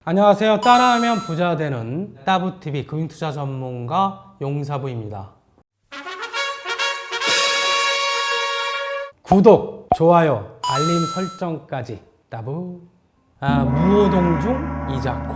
안녕하세요. 따라하면 부자 되는 따부TV 금융투자 전문가 용사부입니다. 구독, 좋아요, 알림 설정까지 따부. 무호동중 이자코.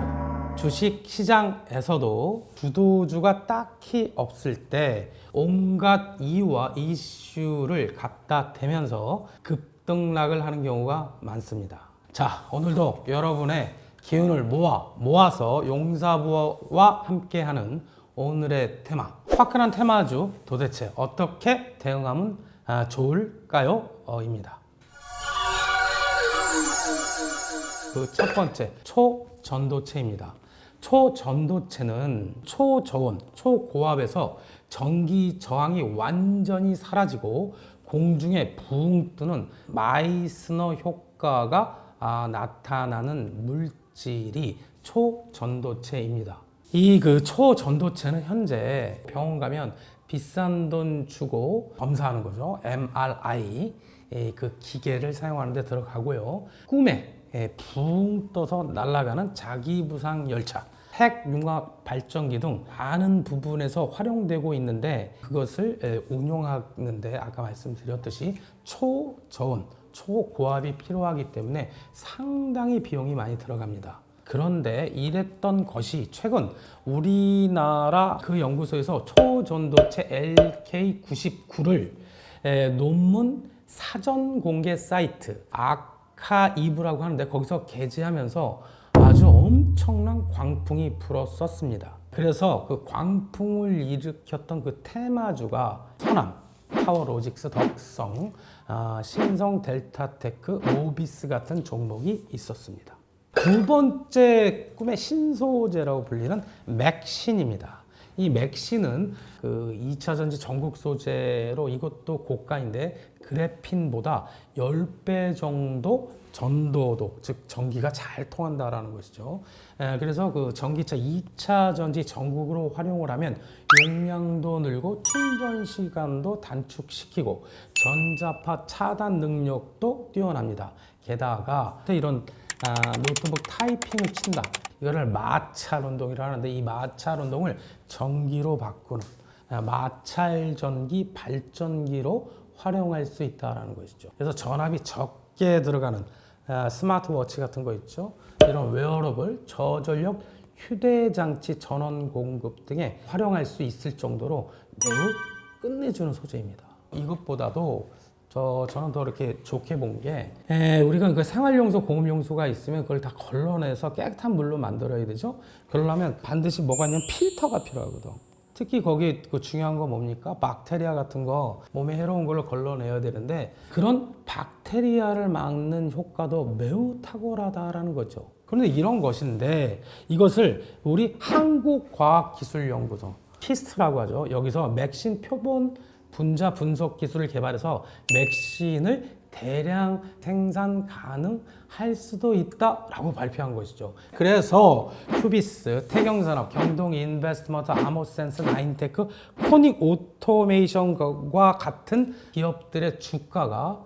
주식 시장에서도 주도주가 딱히 없을 때 온갖 이유와 이슈를 갖다 대면서 급등락을 하는 경우가 많습니다. 자, 오늘도 여러분의 기운을 모아서 용사부와 함께하는 오늘의 테마, 화끈한 테마주 도대체 어떻게 대응하면 좋을까요? 입니다. 그 첫 번째, 초전도체입니다. 초전도체는 초저온, 초고압에서 전기 저항이 완전히 사라지고 공중에 붕 뜨는 마이스너 효과가 나타나는 물질이 초전도체입니다. 이 초전도체는 현재 병원 가면 비싼 돈 주고 검사하는 거죠. MRI 그 기계를 사용하는 데 들어가고요. 꿈에 붕 떠서 날아가는 자기부상 열차, 핵융합 발전기 등 많은 부분에서 활용되고 있는데 그것을 운용하는데 아까 말씀드렸듯이 초저온, 초고압이 필요하기 때문에 상당히 비용이 많이 들어갑니다. 그런데 이랬던 것이 최근 우리나라 그 연구소에서 초전도체 LK99를 논문 사전 공개 사이트 아카이브라고 하는데 거기서 게재하면서 아주 엄청난 광풍이 불었었습니다. 그래서 그 광풍을 일으켰던 그 테마주가 서남, 파워로직스, 덕성, 신성, 델타테크, 모비스 같은 종목이 있었습니다. 두 번째 꿈의 신소재라고 불리는 맥신입니다. 이 맥신은 그 2차 전지 전국 소재로 이것도 고가인데 그래핀보다 10배 정도 전도도, 즉 전기가 잘 통한다라는 것이죠. 그래서 그 전기차 2차 전지 전국으로 활용을 하면 용량도 늘고 충전 시간도 단축시키고 전자파 차단 능력도 뛰어납니다. 게다가 이런 노트북 타이핑을 친다. 이거를 마찰 운동이라고 하는데 이 마찰 운동을 전기로 바꾸는 마찰 전기 발전기로 활용할 수 있다는 것이죠. 그래서 전압이 적게 들어가는 스마트워치 같은 거 있죠. 이런 웨어러블, 저전력 휴대장치 전원 공급 등에 활용할 수 있을 정도로 매우 끝내주는 소재입니다. 이것보다도 저는 더 이렇게 좋게 본 게 우리가 그 생활용수, 공업용수가 있으면 그걸 다 걸러내서 깨끗한 물로 만들어야 되죠. 그러려면 반드시 뭐가 있냐면 필터가 필요하거든. 특히 거기 그 중요한 거 뭡니까? 박테리아 같은 거 몸에 해로운 걸로 걸러내야 되는데 그런 박테리아를 막는 효과도 매우 탁월하다라는 거죠. 그런데 이런 것인데 이것을 우리 한국과학기술연구소 키스트라고 하죠. 여기서 맥신 표본 분자 분석 기술을 개발해서 맥신을 대량 생산 가능할 수도 있다라고 발표한 것이죠. 그래서 휴비스, 태경산업, 경동인베스트먼트, 아모센스, 나인테크, 코닉 오토메이션과 같은 기업들의 주가가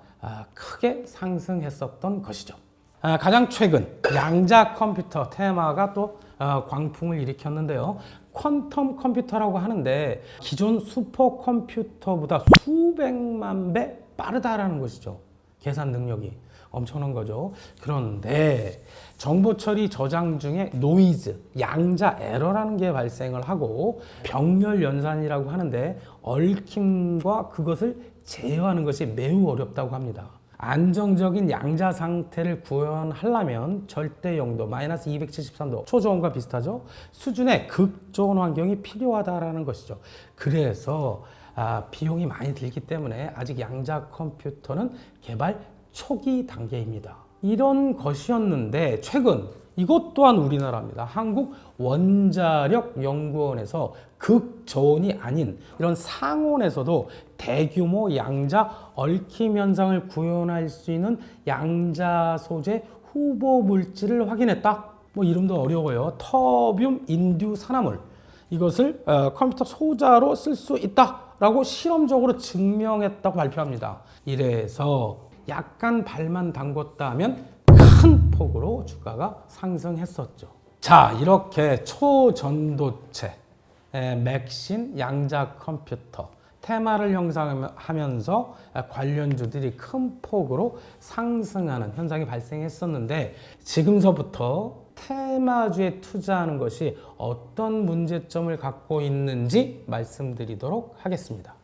크게 상승했었던 것이죠. 가장 최근 양자 컴퓨터 테마가 또 광풍을 일으켰는데요. 퀀텀 컴퓨터라고 하는데 기존 슈퍼컴퓨터보다 수백만 배 빠르다라는 것이죠. 계산 능력이 엄청난 거죠. 그런데 정보 처리 저장 중에 노이즈, 양자 에러라는 게 발생을 하고 병렬 연산이라고 하는데 얽힘과 그것을 제어하는 것이 매우 어렵다고 합니다. 안정적인 양자 상태를 구현하려면 절대 영도 마이너스 273도 초저온과 비슷하죠. 수준의 극저온 환경이 필요하다라는 것이죠. 그래서 비용이 많이 들기 때문에 아직 양자 컴퓨터는 개발 초기 단계입니다. 이런 것이었는데 최근 이것 또한 우리나라입니다. 한국원자력연구원에서 극저온이 아닌 이런 상온에서도 대규모 양자 얽힘 현상을 구현할 수 있는 양자 소재 후보 물질을 확인했다. 뭐 이름도 어려워요. 터뷴 인듀 산화물. 이것을 컴퓨터 소자로 쓸 수 있다라고 실험적으로 증명했다고 발표합니다. 이래서 약간 발만 담궜다 하면 큰 폭으로 주가가 상승했었죠. 자, 이렇게 초전도체, 맥신, 양자 컴퓨터, 테마를 형성하면서 관련주들이 큰 폭으로 상승하는 현상이 발생했었는데, 지금서부터 테마주에 투자하는 것이 어떤 문제점을 갖고 있는지 말씀드리도록 하겠습니다.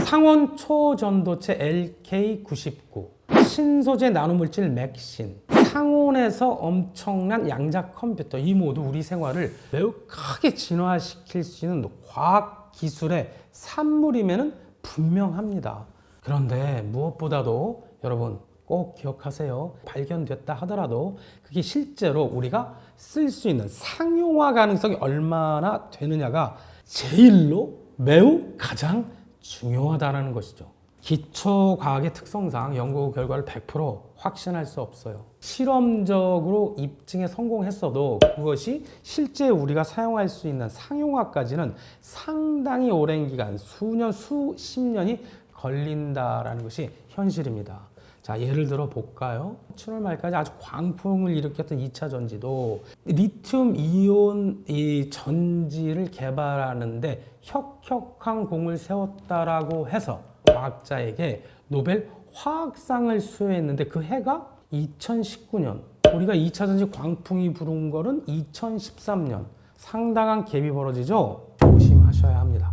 상온 초전도체 LK99, 신소재 나노물질 맥신, 상온에서 엄청난 양자 컴퓨터, 이 모두 우리 생활을 매우 크게 진화시킬 수 있는 과학 기술의 산물임에는 분명합니다. 그런데 무엇보다도 여러분 꼭 기억하세요. 발견됐다 하더라도 그게 실제로 우리가 쓸 수 있는 상용화 가능성이 얼마나 되느냐가 제일로 매우 가장 중요하다는 것이죠. 기초과학의 특성상 연구 결과를 100% 확신할 수 없어요. 실험적으로 입증에 성공했어도 그것이 실제 우리가 사용할 수 있는 상용화까지는 상당히 오랜 기간, 수년, 수십 년이 걸린다라는 것이 현실입니다. 자, 예를 들어 볼까요? 7월 말까지 아주 광풍을 일으켰던 2차 전지도 리튬 이온 이 전지를 개발하는데 혁혁한 공을 세웠다라고 해서 과학자에게 노벨 화학상을 수여했는데 그 해가 2019년. 우리가 2차 전지 광풍이 부른 거는 2013년. 상당한 갭이 벌어지죠? 조심하셔야 합니다.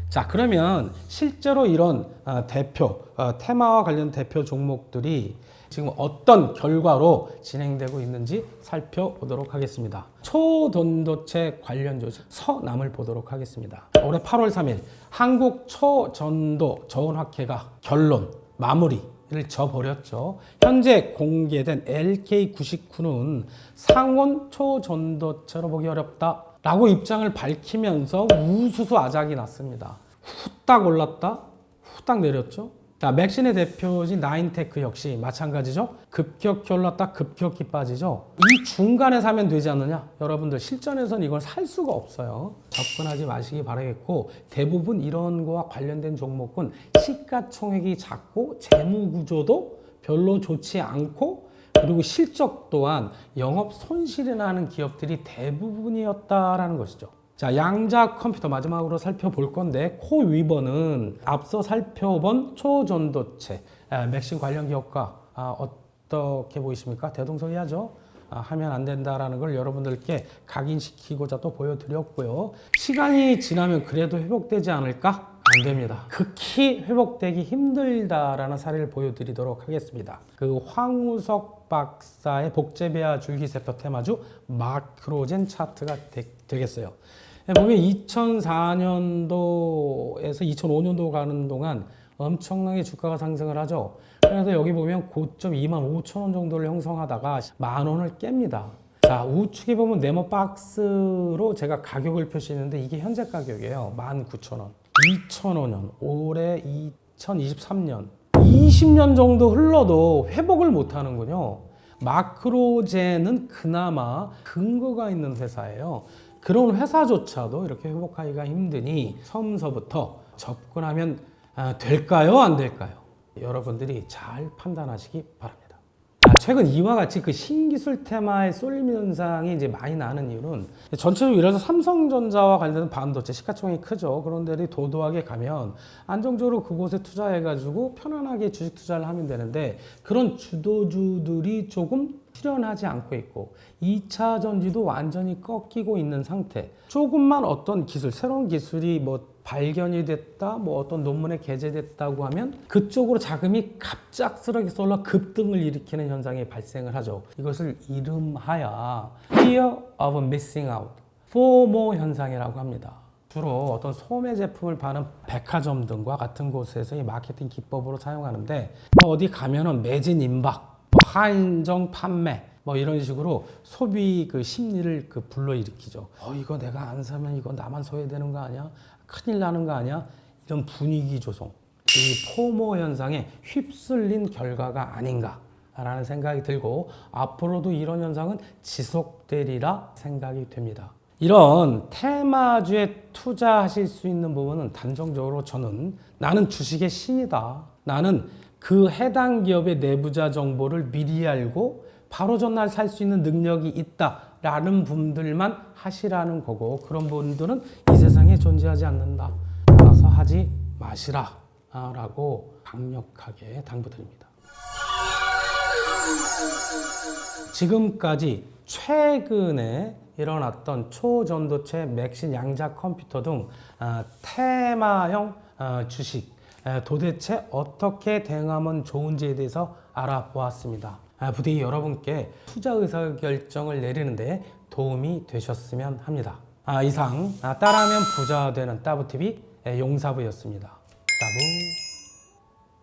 자, 그러면 실제로 이런 테마와 관련 대표 종목들이 지금 어떤 결과로 진행되고 있는지 살펴보도록 하겠습니다. 초전도체 관련주 서남을 보도록 하겠습니다. 올해 8월 3일 한국 초전도 저온화캐가 결론, 마무리를 져버렸죠. 현재 공개된 LK99는 상온 초전도체로 보기 어렵다 라고 입장을 밝히면서 우수수 아작이 났습니다. 후딱 올랐다, 후딱 내렸죠. 자, 맥신의 대표진 나인테크 역시 마찬가지죠. 급격히 올랐다, 급격히 빠지죠. 이 중간에 사면 되지 않느냐? 여러분들 실전에서는 이걸 살 수가 없어요. 접근하지 마시기 바라겠고, 대부분 이런 거와 관련된 종목은 시가총액이 작고 재무 구조도 별로 좋지 않고, 그리고 실적 또한 영업 손실이 나는 기업들이 대부분이었다라는 것이죠. 자, 양자 컴퓨터 마지막으로 살펴볼 건데, 코위버는 앞서 살펴본 초전도체 맥신 관련 기업과 어떻게 보이십니까? 대동소이하죠. 하면 안 된다라는 걸 여러분들께 각인시키고자 또 보여드렸고요. 시간이 지나면 그래도 회복되지 않을까? 안 됩니다. 극히 회복되기 힘들다라는 사례를 보여드리도록 하겠습니다. 그 황우석 박사의 복제배아 줄기세포 테마주 마크로젠 차트가 되겠어요. 보면 2004년도에서 2005년도 가는 동안 엄청나게 주가가 상승을 하죠. 그래서 여기 보면 고점 25,000원 정도를 형성하다가 10,000원을 깹니다. 자, 우측에 보면 네모 박스로 제가 가격을 표시했는데 이게 현재 가격이에요. 19,000원. 2005년, 올해 2023년, 20년 정도 흘러도 회복을 못 하는군요. 마크로젠은 그나마 근거가 있는 회사예요. 그런 회사조차도 이렇게 회복하기가 힘드니 처음서부터 접근하면 될까요? 안 될까요? 여러분들이 잘 판단하시기 바랍니다. 최근 이와 같이 그 신기술 테마의 쏠림 현상이 이제 많이 나는 이유는 전체적으로 예를 들어서 삼성전자와 관련된 반도체 시가총액이 크죠. 그런데 도도하게 가면 안정적으로 그곳에 투자해가지고 편안하게 주식 투자를 하면 되는데 그런 주도주들이 조금 실현하지 않고 있고 2차 전지도 완전히 꺾이고 있는 상태. 조금만 어떤 기술, 새로운 기술이 발견이 됐다, 어떤 논문에 게재됐다고 하면 그쪽으로 자금이 갑작스럽게 쏠러 급등을 일으키는 현상이 발생을 하죠. 이것을 이름하여 Fear of Missing Out, FOMO 현상이라고 합니다. 주로 어떤 소매 제품을 파는 백화점 등과 같은 곳에서 이 마케팅 기법으로 사용하는데 어디 가면은 매진 임박, 한정 판매 이런 식으로 소비 그 심리를 불러일으키죠. 이거 내가 안 사면 이거 나만 소외되는 거 아니야? 큰일 나는 거 아니야? 이런 분위기 조성, 이 포모 현상에 휩쓸린 결과가 아닌가라는 생각이 들고 앞으로도 이런 현상은 지속되리라 생각이 됩니다. 이런 테마주에 투자하실 수 있는 부분은 단정적으로 저는 나는 주식의 신이다. 나는 그 해당 기업의 내부자 정보를 미리 알고 바로 전날 살 수 있는 능력이 있다 라는 분들만 하시라는 거고, 그런 분들은 이 세상에 존재하지 않는다. 따라서 하지 마시라 라고 강력하게 당부드립니다. 지금까지 최근에 일어났던 초전도체, 맥신, 양자 컴퓨터 등 테마형 주식 도대체 어떻게 대응하면 좋은지에 대해서 알아보았습니다. 부디 여러분께 투자 의사결정을 내리는데 도움이 되셨으면 합니다. 이상 따라하면 부자 되는 따부TV 용사부였습니다. 따부.